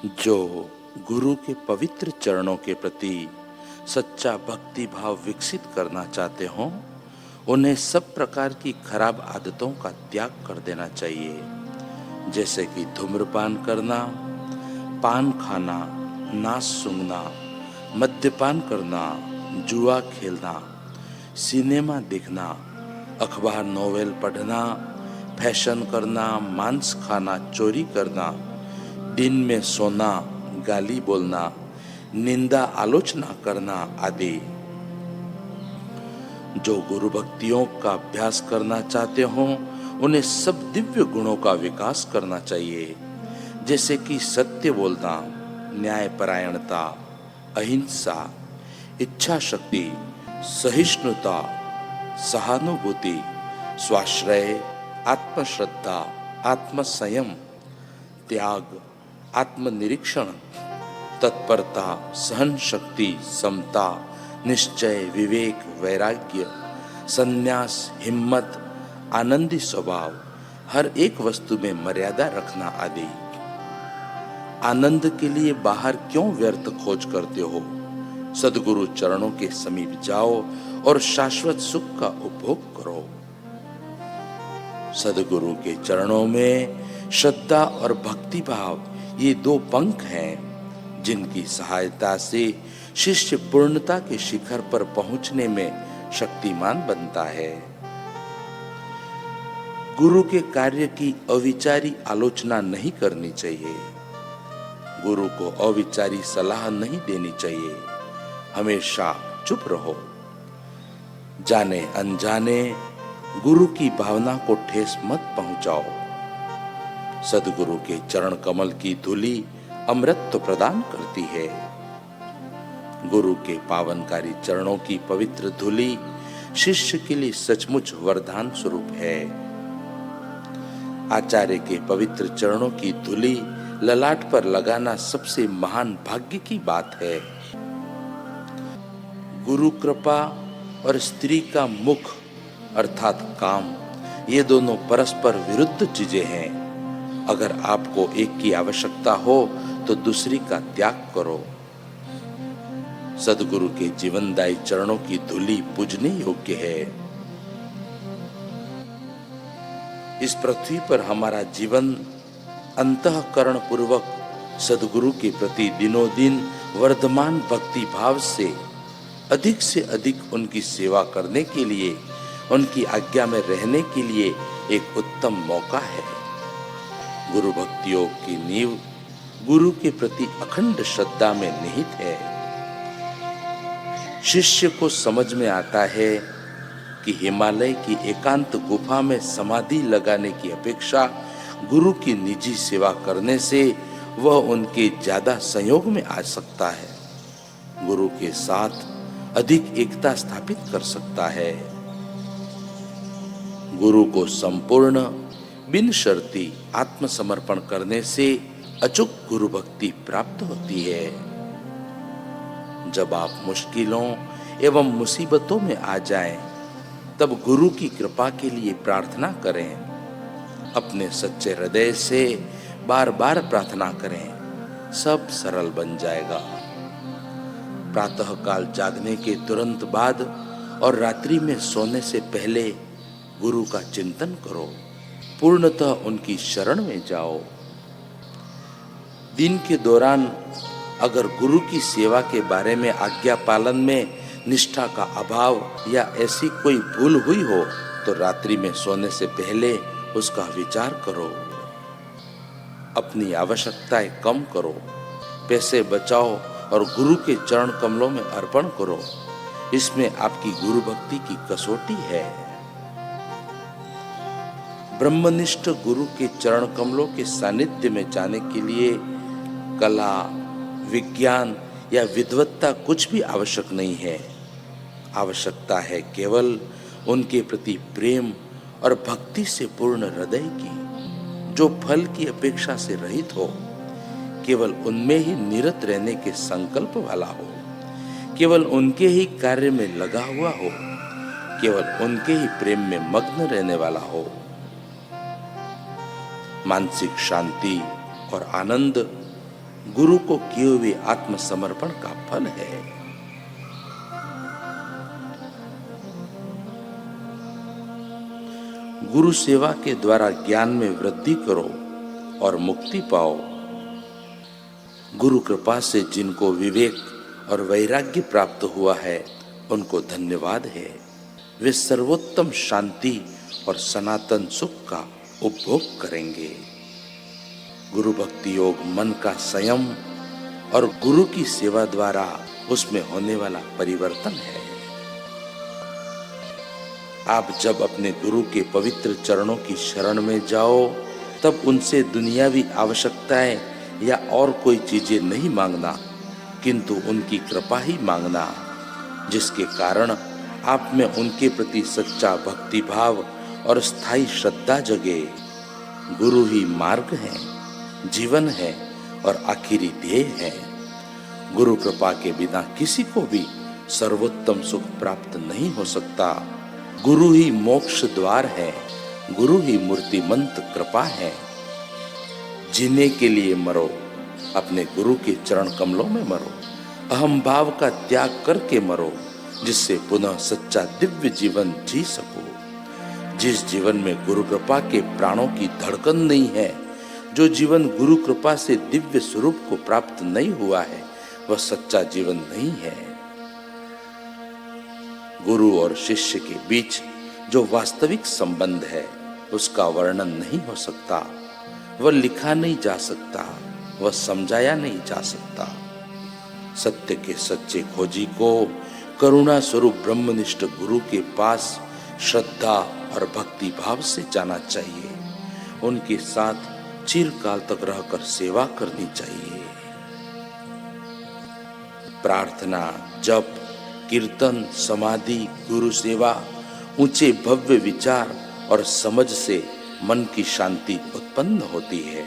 जो गुरु के पवित्र चरणों के प्रति सच्चा भक्ति भाव विकसित करना चाहते हों, उन्हें सब प्रकार की खराब आदतों का त्याग कर देना चाहिए, जैसे कि धूम्रपान करना, पान खाना, नाच सूंघना, मद्यपान करना, जुआ खेलना, सिनेमा देखना, अखबार नोवेल पढ़ना, फैशन करना, मांस खाना, चोरी करना, दिन में सोना, गाली बोलना, निंदा आलोचना करना आदि। जो गुरु भक्तियों का अभ्यास करना चाहते हों, उन्हें सब दिव्य गुणों का विकास करना चाहिए, जैसे कि सत्य बोलना, न्यायपरायणता, अहिंसा, इच्छा शक्ति, सहिष्णुता, सहानुभूति, स्वाश्रय, आत्मश्रद्धा, आत्मसंयम, त्याग, आत्मनिरीक्षण, तत्परता, सहन शक्ति, समता, निश्चय, विवेक, वैराग्य, संन्यास, हिम्मत, आनंदी स्वभाव, हर एक वस्तु में मर्यादा रखना आदि। आनंद के लिए बाहर क्यों व्यर्थ खोज करते हो? सद्गुरु चरणों के समीप जाओ और शाश्वत सुख का उपभोग करो। सद्गुरु के चरणों में श्रद्धा और भक्ति भाव ये दो पंख हैं, जिनकी सहायता से शिष्य पूर्णता के शिखर पर पहुंचने में शक्तिमान बनता है। गुरु के कार्य की अविचारी आलोचना नहीं करनी चाहिए। गुरु को अविचारी सलाह नहीं देनी चाहिए। हमेशा चुप रहो। जाने अनजाने गुरु की भावना को ठेस मत पहुंचाओ। सद्गुरु के चरण कमल की धूलि अमृत प्रदान करती है। गुरु के पावनकारी चरणों की पवित्र धूलि शिष्य के लिए सचमुच वरदान स्वरूप है। आचार्य के पवित्र चरणों की धूलि ललाट पर लगाना सबसे महान भाग्य की बात है। गुरु कृपा और स्त्री का मुख अर्थात काम, ये दोनों परस्पर विरुद्ध चीजें हैं। अगर आपको एक की आवश्यकता हो तो दूसरी का त्याग करो। सद्गुरु के जीवनदायी चरणों की धूलि पूजने योग्य है। इस पृथ्वी पर हमारा जीवन अंतःकरण पूर्वक सद्गुरु के प्रति दिनों दिन वर्धमान भक्ति भाव से अधिक उनकी सेवा करने के लिए, उनकी आज्ञा में रहने के लिए एक उत्तम मौका है। गुरु भक्ति योग की नींव गुरु के प्रति अखंड श्रद्धा में निहित है। शिष्य को समझ में आता है कि हिमालय की एकांत गुफा में समाधि लगाने की अपेक्षा गुरु की निजी सेवा करने से वह उनके ज्यादा संयोग में आ सकता है, गुरु के साथ अधिक एकता स्थापित कर सकता है। गुरु को संपूर्ण बिन शर्ती आत्मसमर्पण करने से अचूक गुरु भक्ति प्राप्त होती है। जब आप मुश्किलों एवं मुसीबतों में आ जाएं, तब गुरु की कृपा के लिए प्रार्थना करें। अपने सच्चे हृदय से बार बार प्रार्थना करें, सब सरल बन जाएगा। प्रातःकाल जागने के तुरंत बाद और रात्रि में सोने से पहले गुरु का चिंतन करो, पूर्णतः उनकी शरण में जाओ। दिन के दौरान अगर गुरु की सेवा के बारे में आज्ञा पालन में निष्ठा का अभाव या ऐसी कोई भूल हुई हो तो रात्रि में सोने से पहले उसका विचार करो। अपनी आवश्यकताएं कम करो, पैसे बचाओ और गुरु के चरण कमलों में अर्पण करो। इसमें आपकी गुरु भक्ति की कसौटी है। ब्रह्मनिष्ठ गुरु के चरण कमलों के सानिध्य में जाने के लिए कला, विज्ञान या विद्वत्ता कुछ भी आवश्यक नहीं है। आवश्यकता है केवल उनके प्रति प्रेम और भक्ति से पूर्ण हृदय की, जो फल की अपेक्षा से रहित हो, केवल उनमें ही निरत रहने के संकल्प वाला हो, केवल उनके ही कार्य में लगा हुआ हो, केवल उनके ही प्रेम में मग्न रहने वाला हो। मानसिक शांति और आनंद गुरु को किए हुए आत्मसमर्पण का फल है। गुरु सेवा के द्वारा ज्ञान में वृद्धि करो और मुक्ति पाओ। गुरु कृपा से जिनको विवेक और वैराग्य प्राप्त हुआ है उनको धन्यवाद है। वे सर्वोत्तम शांति और सनातन सुख का उपभोग करेंगे। गुरु भक्ति योग मन का संयम और गुरु की सेवा द्वारा उसमें होने वाला परिवर्तन है। आप जब अपने गुरु के पवित्र चरणों की शरण में जाओ तब उनसे दुनियावी आवश्यकताएं या और कोई चीजें नहीं मांगना, किंतु उनकी कृपा ही मांगना, जिसके कारण आप में उनके प्रति सच्चा भक्ति भाव और स्थायी श्रद्धा जगे। गुरु ही मार्ग है, जीवन है और आखिरी ध्येय है। गुरु कृपा के बिना किसी को भी सर्वोत्तम सुख प्राप्त नहीं हो सकता। गुरु ही मोक्ष द्वार है, गुरु ही मूर्तिमंत कृपा है। जीने के लिए मरो, अपने गुरु के चरण कमलों में मरो। अहम भाव का त्याग करके मरो, जिससे पुनः सच्चा दिव्य जीवन जी सको। जिस जीवन में गुरु कृपा के प्राणों की धड़कन नहीं है, जो जीवन गुरु कृपा से दिव्य स्वरूप को प्राप्त नहीं हुआ है, वह सच्चा जीवन नहीं है। गुरु और शिष्य के बीच जो वास्तविक संबंध है उसका वर्णन नहीं हो सकता, वह लिखा नहीं जा सकता, वह समझाया नहीं जा सकता। सत्य के सच्चे खोजी को करुणा स्वरूप ब्रह्मनिष्ठ गुरु के पास श्रद्धा और भक्ति भाव से जाना चाहिए। उनके साथ चिरकाल तक रहकर सेवा करनी चाहिए। प्रार्थना, जप, कीर्तन, समाधि, गुरु सेवा, ऊंचे भव्य विचार और समझ से मन की शांति उत्पन्न होती है।